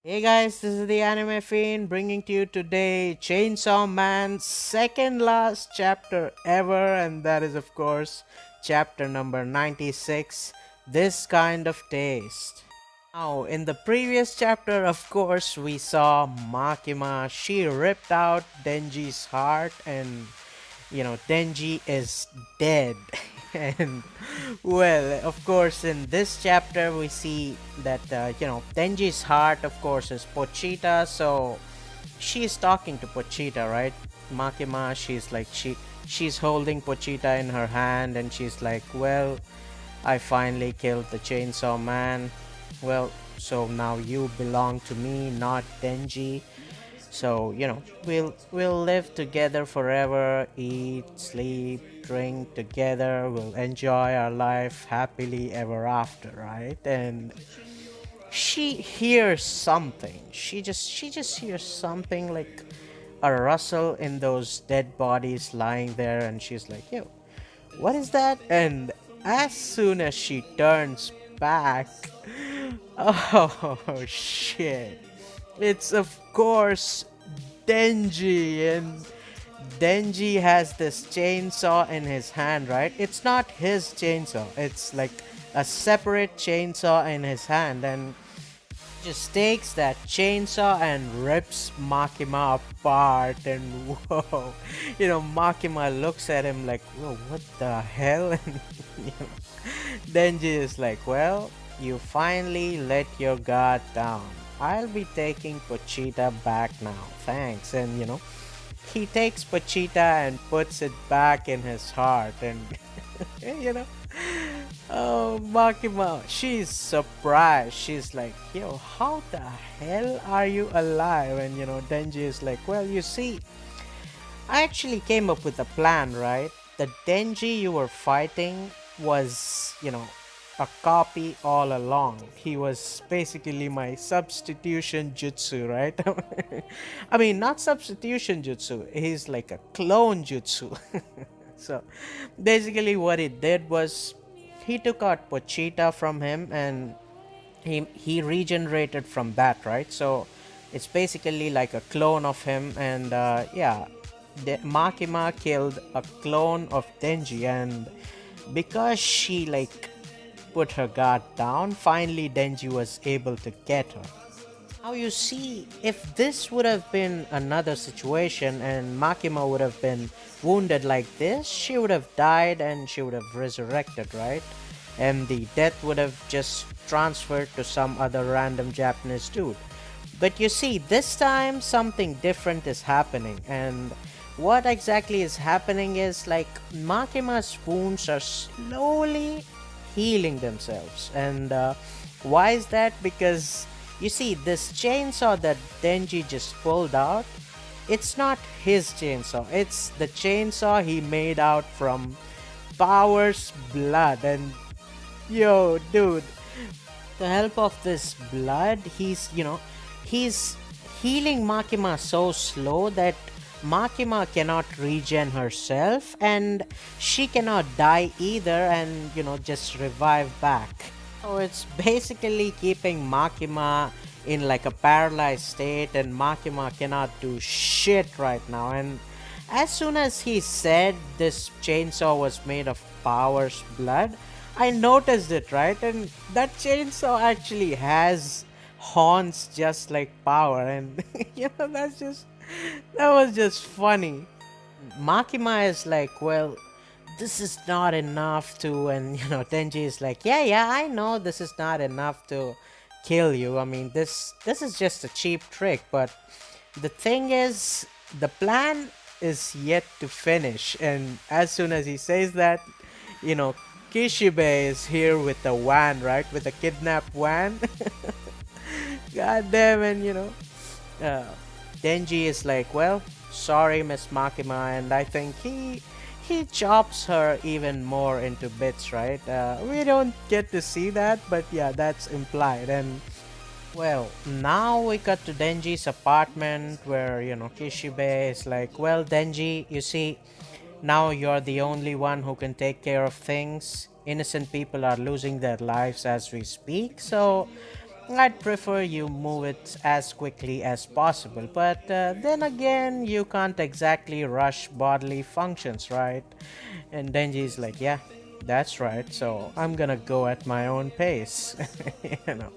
Hey guys, this is the Anime Fiend bringing to you today Chainsaw Man's second last chapter ever, and that is, of course, chapter number 96, This Kind of Taste. Now, in the previous chapter, of course, we saw Makima. She ripped out Denji's heart, and Denji is dead. And well, of course, in this chapter, we see that Denji's heart, of course, is Pochita. So she's talking to Pochita, right? Makima, she's holding Pochita in her hand, and she's like, well, I finally killed the Chainsaw Man. Well, so now you belong to me, not Denji. So, we'll live together forever, eat, sleep, drink together, we'll enjoy our life happily ever after, right? And she hears something. She just hears something like a rustle in those dead bodies lying there, and she's like, yo, what is that? And as soon as she turns back, oh shit. It's of course Denji, and Denji has this chainsaw in his hand, right? It's not his chainsaw, it's like a separate chainsaw in his hand, and just takes that chainsaw and rips Makima apart. And whoa, Makima looks at him like, whoa, what the hell? And Denji is like, well, you finally let your guard down. I'll be taking Pochita back now. Thanks. And he takes Pochita and puts it back in his heart. And you know, oh, Makima, she's surprised. She's like, yo, how the hell are you alive? And Denji is like, well, you see, I actually came up with a plan, right? The Denji you were fighting was, a copy all along. He was basically my substitution jutsu, right? I mean, not substitution jutsu, he's like a clone jutsu. So, basically, what he did was he took out Pochita from him, and he regenerated from that, right? So it's basically like a clone of him, and yeah, Makima killed a clone of Denji, and because she like put her guard down, finally Denji was able to get her. Now you see, if this would have been another situation and Makima would have been wounded like this, she would have died and she would have resurrected, right? And the death would have just transferred to some other random Japanese dude. But you see, this time something different is happening, and what exactly is happening is like Makima's wounds are slowly healing themselves. And why is that? Because you see, this chainsaw that Denji just pulled out, it's not his chainsaw. It's the chainsaw he made out from Power's blood. And yo, dude, the help of this blood, he's healing Makima so slow that Makima cannot regen herself, and she cannot die either, and just revive back. So it's basically keeping Makima in like a paralyzed state, and Makima cannot do shit right now. And as soon as he said this chainsaw was made of Power's blood, I noticed it, right? And that chainsaw actually has horns just like Power, and that was just funny. Makima is like, well, this is not enough to, and Denji is like, yeah, I know this is not enough to kill you. I mean, this is just a cheap trick, but the thing is, the plan is yet to finish. And as soon as he says that, you know, Kishibe is here with the Wan, right? With the kidnapped Wan. God damn, and uh, Denji is like, well, sorry, Miss Makima, and I think he chops her even more into bits, right? We don't get to see that, but yeah, that's implied. And well, now we cut to Denji's apartment where, Kishibe is like, well, Denji, you see, now you're the only one who can take care of things. Innocent people are losing their lives as we speak, so I'd prefer you move it as quickly as possible, but then again, you can't exactly rush bodily functions, right? And Denji's like, yeah, that's right, so I'm gonna go at my own pace, you know.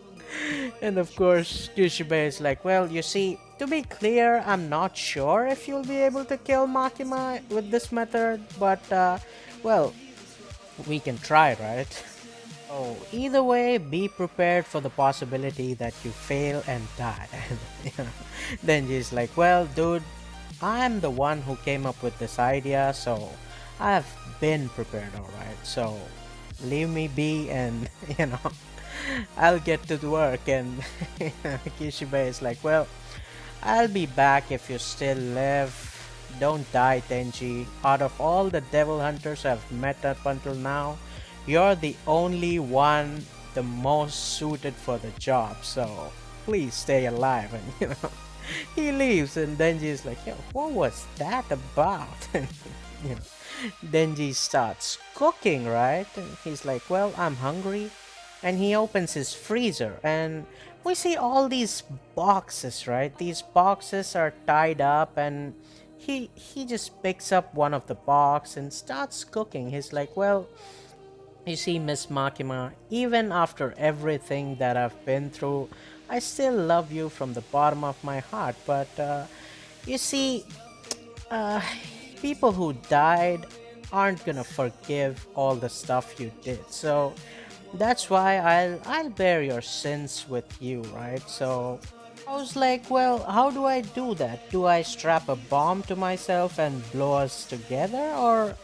And of course, Kishibe is like, well, you see, to be clear, I'm not sure if you'll be able to kill Makima with this method, but, well, we can try, right? Oh, either way, be prepared for the possibility that you fail and die. You know, Denji's like, well, dude, I'm the one who came up with this idea, so I've been prepared, alright. So leave me be and, you know, I'll get to the work. And Kishibe is like, well, I'll be back if you still live. Don't die, Tenji. Out of all the devil hunters I've met up until now, you're the only one the most suited for the job, so please stay alive. And you know, he leaves and Denji is like, yo, what was that about? And you know, Denji starts cooking, right? And he's like, well, I'm hungry. And he opens his freezer and we see all these boxes, right? These boxes are tied up and he just picks up one of the box and starts cooking. He's like, well, you see, Miss Makima, even after everything that I've been through, I still love you from the bottom of my heart. But you see, uh, people who died aren't gonna forgive all the stuff you did. So that's why I'll bear your sins with you, right? So I was like, well, how do I do that? Do I strap a bomb to myself and blow us together, or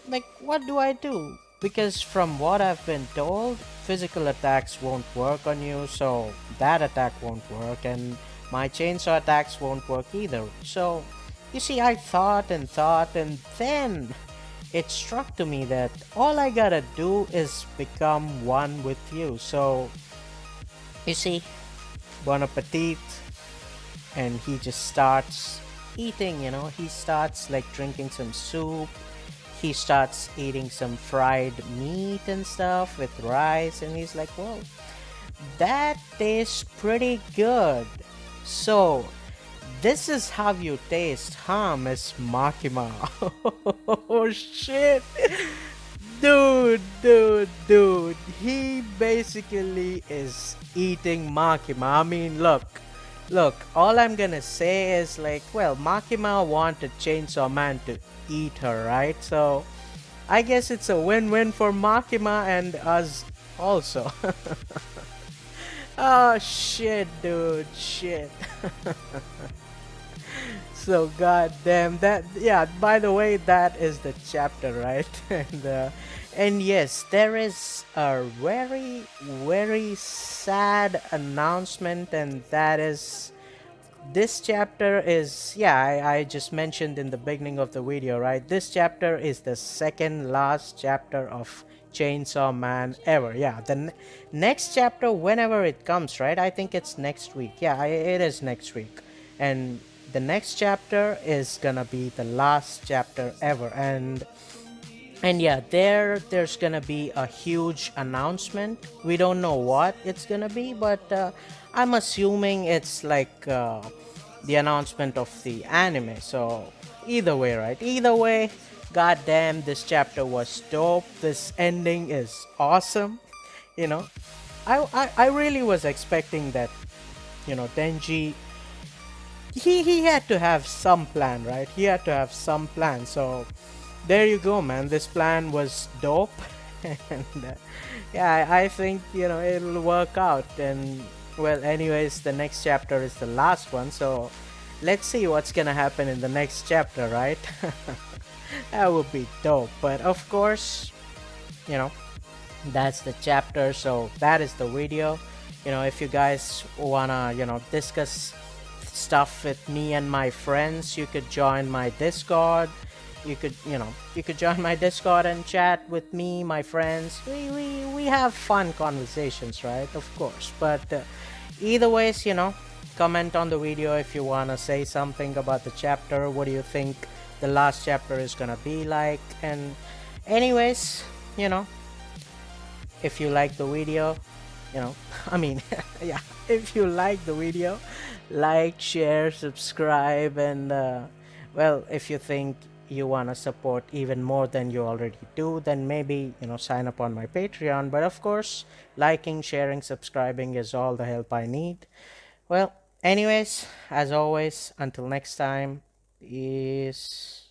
like what do I do? Because from what I've been told, physical attacks won't work on you, so that attack won't work, and my chainsaw attacks won't work either. So you see, I thought, and then it struck to me that all I gotta do is become one with you. So you see, bon appetit, and he just starts eating, you know, he starts like drinking some soup, he starts eating some fried meat and stuff with rice, and he's like, whoa, that tastes pretty good. So this is how you taste, huh, Miss Makima? Oh shit. Dude, he basically is eating Makima. I mean, look, all I'm gonna say is like, well, Makima wanted Chainsaw Man to eat her, right? So, I guess it's a win-win for Makima and us also. Oh shit, dude, shit. So goddamn that, yeah, by the way, that is the chapter, right? And yes, there is a very sad announcement, and that is this chapter is, yeah, I just mentioned in the beginning of the video, right? This chapter is the second last chapter of Chainsaw Man ever. Yeah, the next chapter, whenever it comes, right? I think it's next week. Yeah, it is next week. And the next chapter is gonna be the last chapter ever. And yeah, there's gonna be a huge announcement. We don't know what it's gonna be, but I'm assuming it's like the announcement of the anime. So either way, right? Either way, goddamn, this chapter was dope. This ending is awesome. You know, I really was expecting that. You know, Denji, he had to have some plan, right? He had to have some plan. So there you go, man. This plan was dope. And yeah, I think, you know, it'll work out. And well, anyways, the next chapter is the last one, so let's see what's gonna happen in the next chapter, right? That would be dope. But of course, you know, that's the chapter, so that is the video. You know, if you guys wanna, you know, discuss stuff with me and my friends, you could join my Discord. You could, you know, you could join my Discord and chat with me, my friends. We have fun conversations, right? Of course. But either ways, you know, comment on the video if you wanna say something about the chapter. What do you think the last chapter is gonna be like? And anyways, you know, if you like the video, you know, I mean, yeah, if you like the video, like, share, subscribe, and well, if you think you want to support even more than you already do, then maybe, sign up on my Patreon. But of course, liking, sharing, subscribing is all the help I need. Well, anyways, as always, until next time, peace.